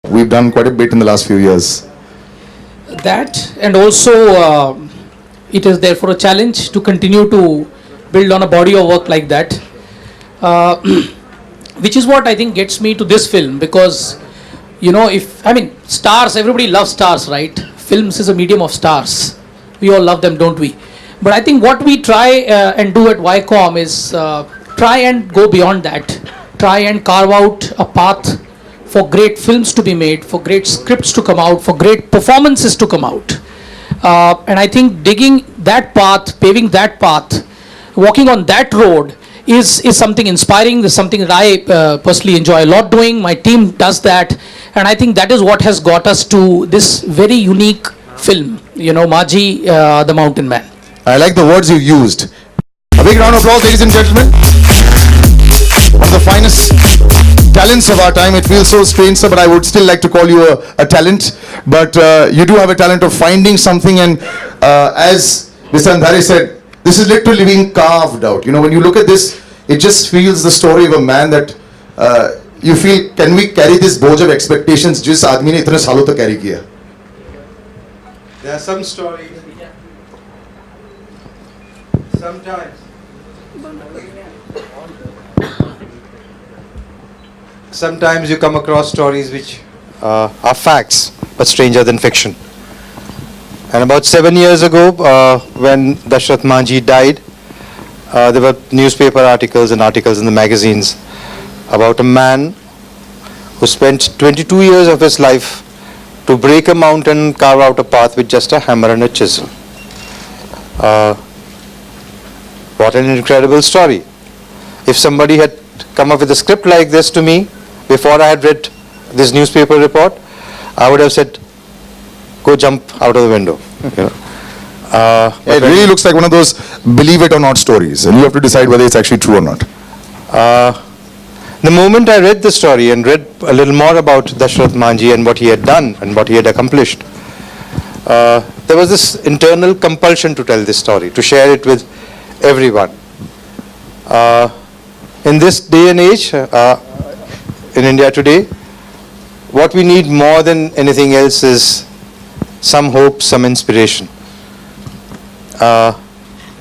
We've done quite a bit in the last few years. That, and also it is therefore a challenge to continue to build on a body of work like that, uh, which is what I think gets me to this film. Because if I mean, stars, everybody loves stars, right? Films is a medium of stars. We all love them, don't we? But I think what we try and do at Viacom is try and go beyond that, try and carve out a path for great films to be made, for great scripts to come out, for great performances to come out. And I think digging that path, paving that path, walking on that road is something inspiring. This is something that I personally enjoy a lot doing. My team does that. And I think that is what has got us to this very unique film, Manjhi, the Mountain Man. I like the words you used. A big round of applause, ladies and gentlemen. One of the finest talents of our time. It feels so strange, sir, but I would still like to call you a talent. But you do have a talent of finding something, and as Mr. Andhare said, this is literally being carved out. When you look at this, it just feels the story of a man that you feel, can we carry this boj of expectations जिस आदमी ने इतने सालों तक carry किया? There are some stories. Sometimes you come across stories which are facts but stranger than fiction. And about 7 years ago, when Dashrath Manjhi died, there were newspaper articles and articles in the magazines about a man who spent 22 years of his life to break a mountain and carve out a path with just a hammer and a chisel. What an incredible story. If somebody had come up with a script like this to me before I had read this newspaper report, I would have said, go jump out of the window. It really looks like one of those believe it or not stories, and you have to decide whether it's actually true or not. The moment I read the story and read a little more about Dashrath Manjhi and what he had done and what he had accomplished, there was this internal compulsion to tell this story, to share it with everyone. In this day and age, in India today, what we need more than anything else is some hope, some inspiration,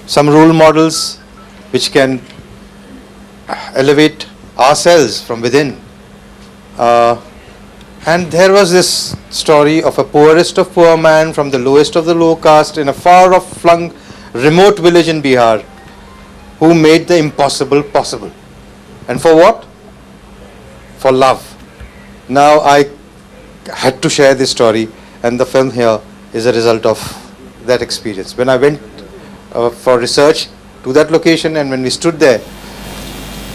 some role models which can elevate ourselves from within. And there was this story of a poorest of poor man from the lowest of the low caste in a far off flung remote village in Bihar, who made the impossible possible. And for what? For love. Now I had to share this story, and the film here is a result of that experience. When I went for research to that location, and when we stood there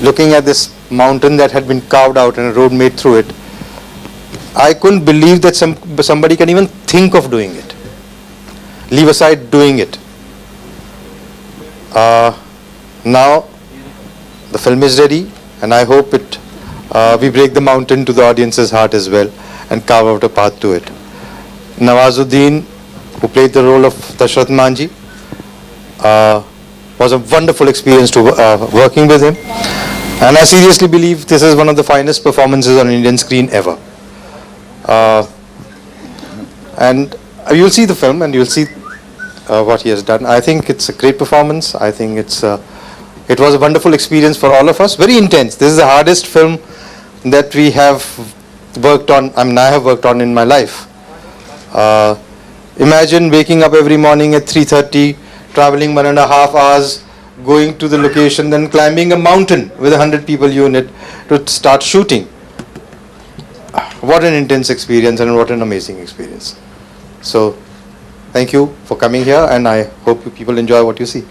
looking at this mountain that had been carved out and a road made through it, I couldn't believe that somebody can even think of doing it, leave aside doing it. Now the film is ready, and I hope we break the mountain to the audience's heart as well and carve out a path to it. Nawazuddin, who played the role of Dashrath Manjhi, was a wonderful experience to working with him, and I seriously believe this is one of the finest performances on Indian screen ever. And you'll see the film and you'll see what he has done. I think it's a great performance. I think it was a wonderful experience for all of us. Very intense. This is the hardest film that we have worked on. I have worked on in my life. Imagine waking up every morning at 3:30, traveling 1.5 hours, going to the location, then climbing a mountain with 100 people unit to start shooting. What an intense experience and what an amazing experience. So, thank you for coming here, and I hope you people enjoy what you see.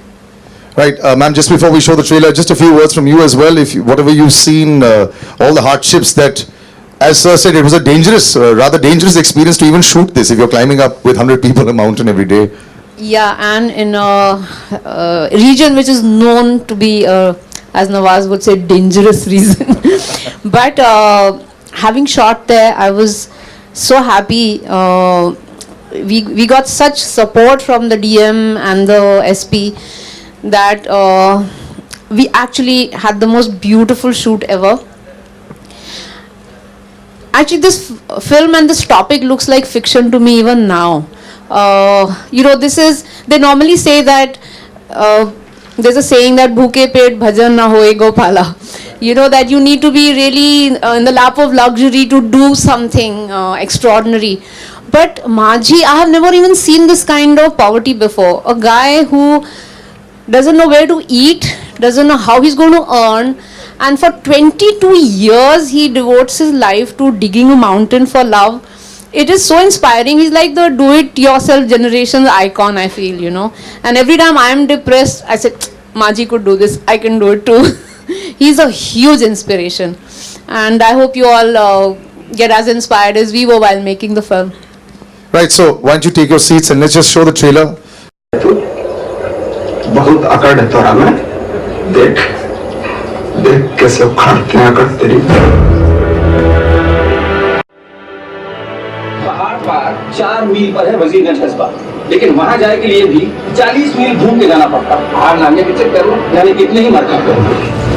Right, ma'am, just before we show the trailer, just a few words from you as well. Whatever you've seen, all the hardships that, as sir said, it was a dangerous, rather dangerous experience to even shoot this if you're climbing up with 100 people a mountain every day. Yeah, and in a region which is known to be, as Nawaz would say, dangerous region. But having shot there, I was so happy. We got such support from the DM and the SP that we actually had the most beautiful shoot ever. Actually, this film and this topic looks like fiction to me even now. You know, they normally say that, there's a saying that bhuke pet bhajan na hoye gopala. You know, that you need to be really in the lap of luxury to do something extraordinary. But Manjhi, I have never even seen this kind of poverty before. A guy who doesn't know where to eat, doesn't know how he's going to earn, and for 22 years he devotes his life to digging a mountain for love. It is so inspiring. He's like the do-it-yourself generation's icon, I feel, you know. And every time I am depressed, I say, Manjhi could do this, I can do it too. He's a huge inspiration. And I hope you all get as inspired as we were while making the film. Right, so why don't you take your seats and let's just show the trailer. बहुत अकड़ है तोरा में, देख देख कैसे उखाड़ते हैं अकड़ तेरी। पहाड़ पार 4 मील पर है वजीरगंज कस्बा, लेकिन वहां जाने के लिए भी 40 मील घूम के जाना पड़ता। हार नामे के चक्कर में जाने कितने ही मरते हैं।